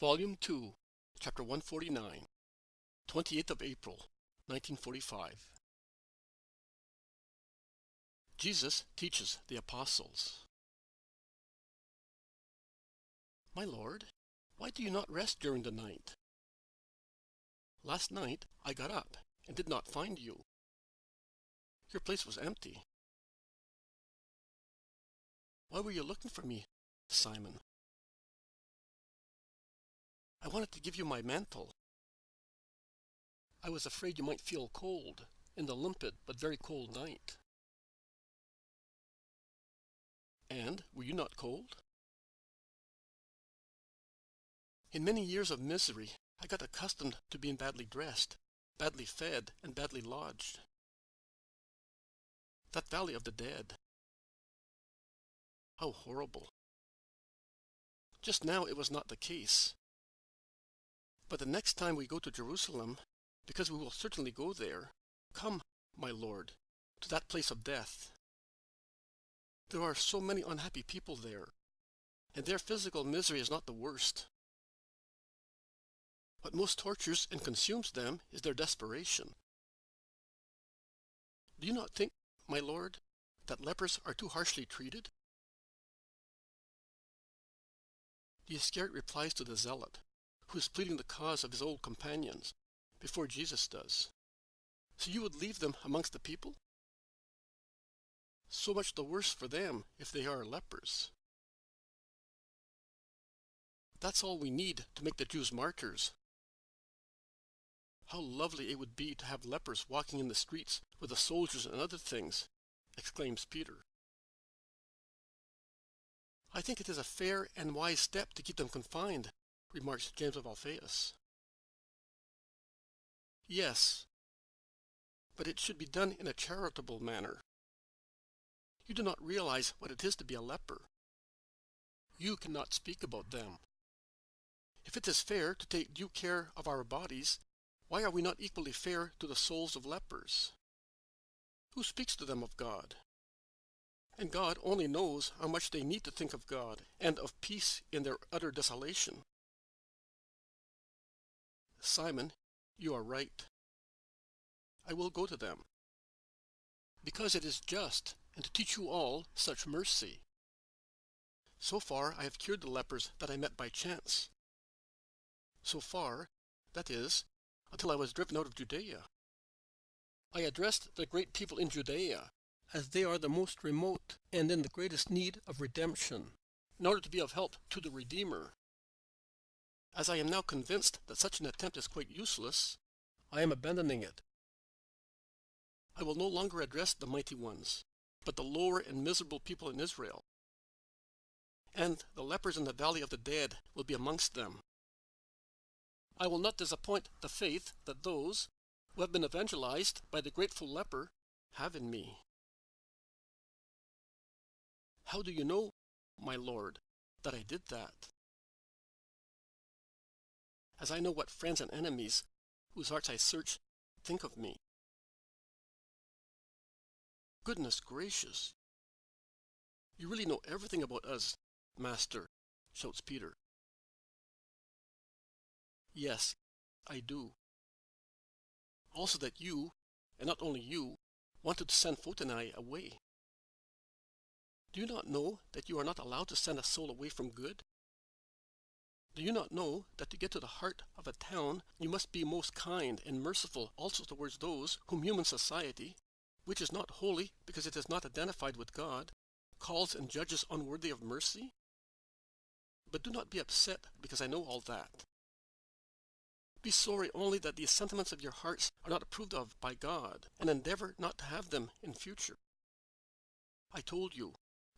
Volume 2, Chapter 149, 28th of April, 1945. Jesus teaches the Apostles. My Lord, why do you not rest during the night? Last night I got up and did not find you. Your place was empty. Why were you looking for me, Simon? I wanted to give you my mantle. I was afraid you might feel cold in the limpid but very cold night. And were you not cold? In many years of misery, I got accustomed to being badly dressed, badly fed, and badly lodged. That valley of the dead. How horrible. Just now it was not the case. But the next time we go to Jerusalem, because we will certainly go there, come, my Lord, to that place of death. There are so many unhappy people there, and their physical misery is not the worst. What most tortures and consumes them is their desperation. Do you not think, my Lord, that lepers are too harshly treated? The Iscariot replies to the zealot, who is pleading the cause of his old companions, before Jesus does. So you would leave them amongst the people? So much the worse for them if they are lepers. That's all we need to make the Jews martyrs. How lovely it would be to have lepers walking in the streets with the soldiers and other things, exclaims Peter. I think it is a fair and wise step to keep them confined, remarks James of Alphaeus. Yes, but it should be done in a charitable manner. You do not realize what it is to be a leper. You cannot speak about them. If it is fair to take due care of our bodies, why are we not equally fair to the souls of lepers? Who speaks to them of God? And God only knows how much they need to think of God and of peace in their utter desolation. Simon, you are right. I will go to them, because it is just, and to teach you all such mercy. So far I have cured the lepers that I met by chance. So far, that is, until I was driven out of Judea. I addressed the great people in Judea, as they are the most remote and in the greatest need of redemption, in order to be of help to the Redeemer. As I am now convinced that such an attempt is quite useless, I am abandoning it. I will no longer address the mighty ones, but the lower and miserable people in Israel. And the lepers in the valley of the dead will be amongst them. I will not disappoint the faith that those who have been evangelized by the grateful leper have in me. How do you know, my Lord, that I did that? As I know what friends and enemies, whose hearts I search, think of me. Goodness gracious! You really know everything about us, Master, shouts Peter. Yes, I do. Also that you, and not only you, wanted to send Photinai away. Do you not know that you are not allowed to send a soul away from good? Do you not know that to get to the heart of a town, you must be most kind and merciful also towards those whom human society, which is not holy because it is not identified with God, calls and judges unworthy of mercy? But do not be upset because I know all that. Be sorry only that these sentiments of your hearts are not approved of by God, and endeavor not to have them in future. I told you,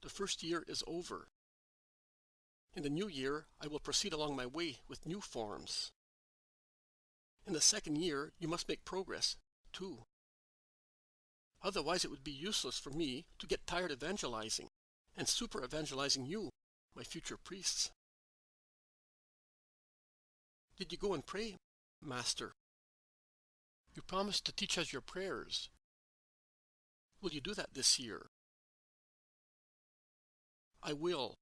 the first year is over. In the new year, I will proceed along my way with new forms. In the second year, you must make progress, too. Otherwise, it would be useless for me to get tired evangelizing and super-evangelizing you, my future priests. Did you go and pray, Master? You promised to teach us your prayers. Will you do that this year? I will.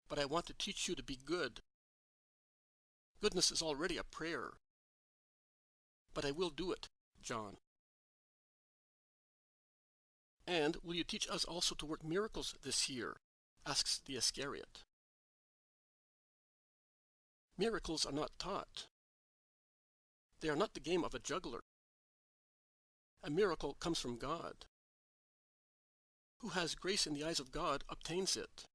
But I want to teach you to be good, Goodness is already a prayer. But I will do it, John. And will you teach us also to work miracles this year? Asks the Iscariot. Miracles are not taught. They are not the game of a juggler. A miracle comes from God. Who has grace in the eyes of God obtains it.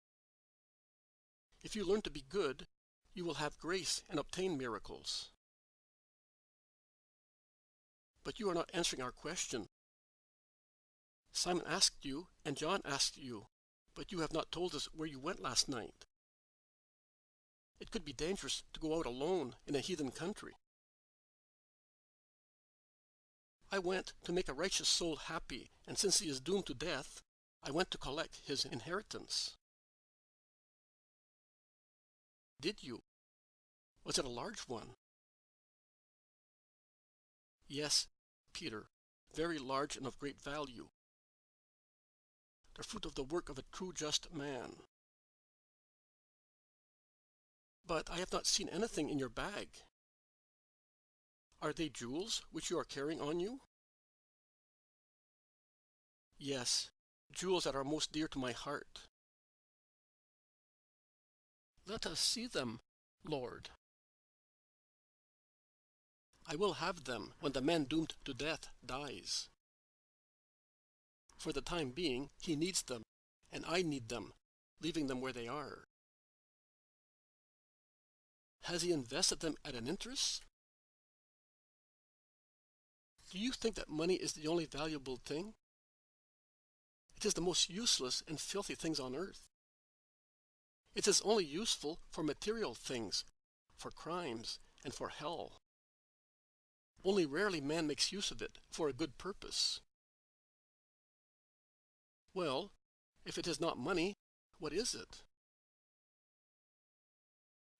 If you learn to be good, you will have grace and obtain miracles. But you are not answering our question. Simon asked you, and John asked you, but you have not told us where you went last night. It could be dangerous to go out alone in a heathen country. I went to make a righteous soul happy, and since he is doomed to death, I went to collect his inheritance. Did you? Was it a large one? Yes, Peter, very large and of great value. The fruit of the work of a true just man. But I have not seen anything in your bag. Are they jewels which you are carrying on you? Yes, jewels that are most dear to my heart. Let us see them, Lord. I will have them when the man doomed to death dies. For the time being, he needs them, and I need them, leaving them where they are. Has he invested them at an interest? Do you think that money is the only valuable thing? It is the most useless and filthy things on earth. It is only useful for material things, for crimes, and for hell. Only rarely man makes use of it for a good purpose. Well, if it is not money, what is it?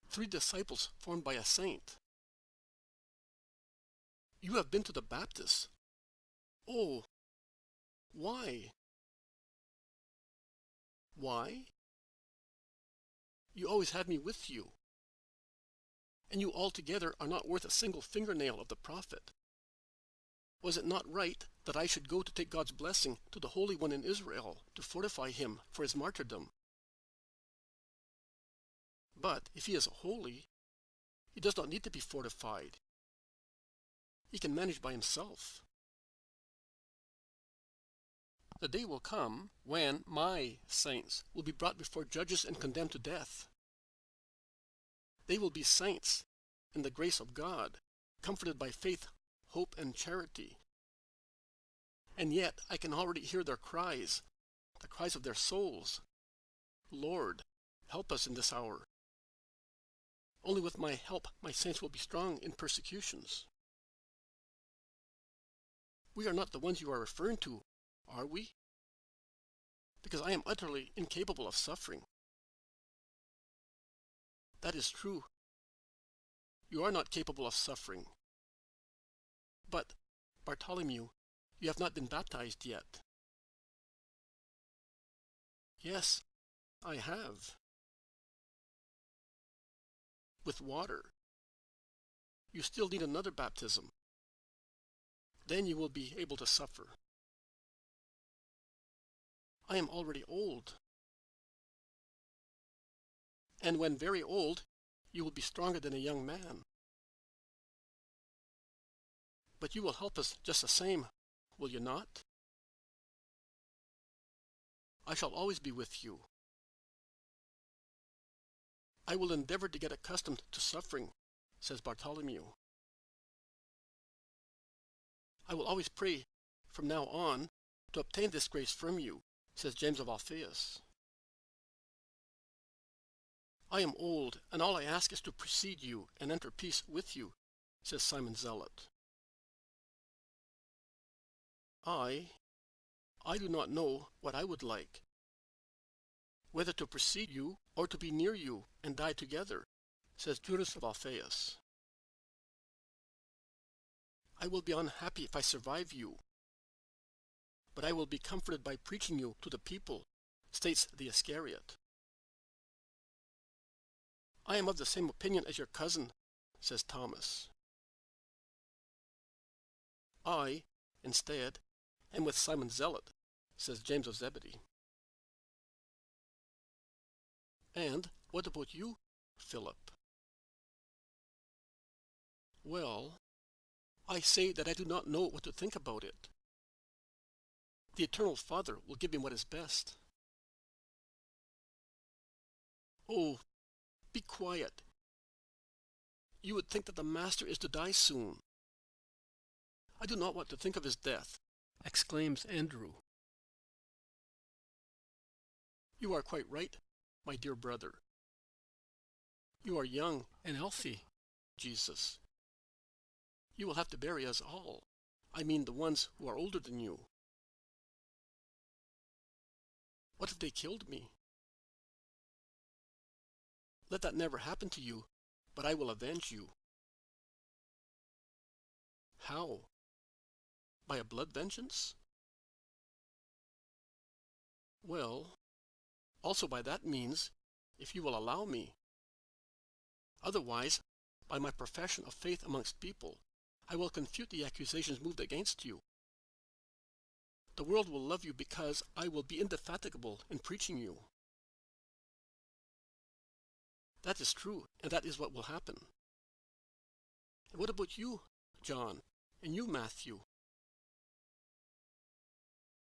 3 disciples formed by a saint. You have been to the Baptists. Oh, why? Why? You always had me with you. And you altogether are not worth a single fingernail of the prophet. Was it not right that I should go to take God's blessing to the Holy One in Israel to fortify him for his martyrdom? But if he is holy, he does not need to be fortified. He can manage by himself. The day will come when my saints will be brought before judges and condemned to death. They will be saints in the grace of God, comforted by faith, hope, and charity. And yet I can already hear their cries, the cries of their souls. Lord, help us in this hour. Only with my help my saints will be strong in persecutions. We are not the ones you are referring to, are we? Because I am utterly incapable of suffering. That is true. You are not capable of suffering. But, Bartholomew, you have not been baptized yet. Yes, I have. With water. You still need another baptism. Then you will be able to suffer. I am already old. And when very old, you will be stronger than a young man. But you will help us just the same, will you not? I shall always be with you. I will endeavor to get accustomed to suffering, says Bartholomew. I will always pray from now on to obtain this grace from you, says James of Alphaeus. I am old, and all I ask is to precede you and enter peace with you, says Simon Zealot. I do not know what I would like, whether to precede you or to be near you and die together, says Judas of Alphaeus. I will be unhappy if I survive you, but I will be comforted by preaching you to the people, states the Iscariot. I am of the same opinion as your cousin, says Thomas. I, instead, am with Simon Zealot, says James of Zebedee. And what about you, Philip? Well, I say that I do not know what to think about it. The Eternal Father will give me what is best. Oh, be quiet. You would think that the Master is to die soon. I do not want to think of his death, exclaims Andrew. You are quite right, my dear brother. You are young and healthy, Jesus. You will have to bury us all. I mean the ones who are older than you. What if they killed me? Let that never happen to you, but I will avenge you. How? By a blood vengeance? Well, also by that means, if you will allow me. Otherwise, by my profession of faith amongst people, I will confute the accusations moved against you. The world will love you because I will be indefatigable in preaching you. That is true, and that is what will happen. And what about you, John, and you, Matthew?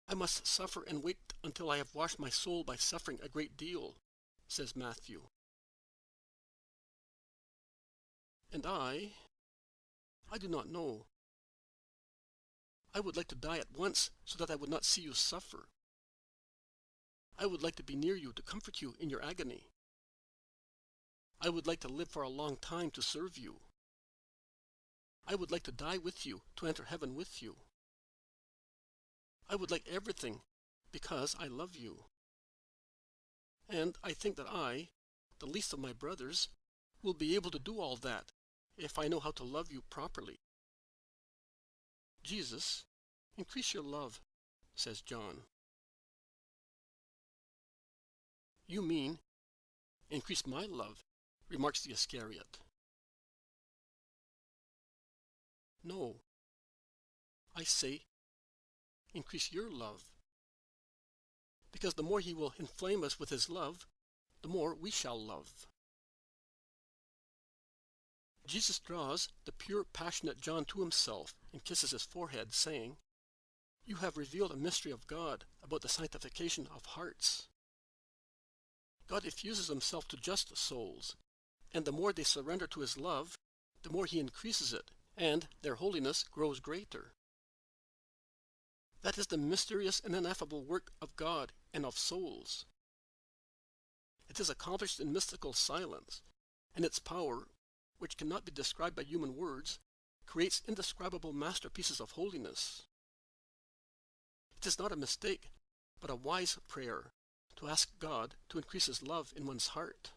I must suffer and wait until I have washed my soul by suffering a great deal, says Matthew. And I do not know. I would like to die at once so that I would not see you suffer. I would like to be near you to comfort you in your agony. I would like to live for a long time to serve you. I would like to die with you, to enter heaven with you. I would like everything because I love you. And I think that I, the least of my brothers, will be able to do all that if I know how to love you properly. Jesus, increase your love, says John. You mean, increase my love, remarks the Iscariot. No, I say, increase your love. Because the more he will inflame us with his love, the more we shall love. Jesus draws the pure, passionate John to himself and kisses his forehead, saying, "You have revealed a mystery of God about the sanctification of hearts." God effuses himself to just souls, and the more they surrender to his love, the more he increases it, and their holiness grows greater. That is the mysterious and ineffable work of God and of souls. It is accomplished in mystical silence, and its power, which cannot be described by human words, creates indescribable masterpieces of holiness. It is not a mistake, but a wise prayer, to ask God to increase his love in one's heart.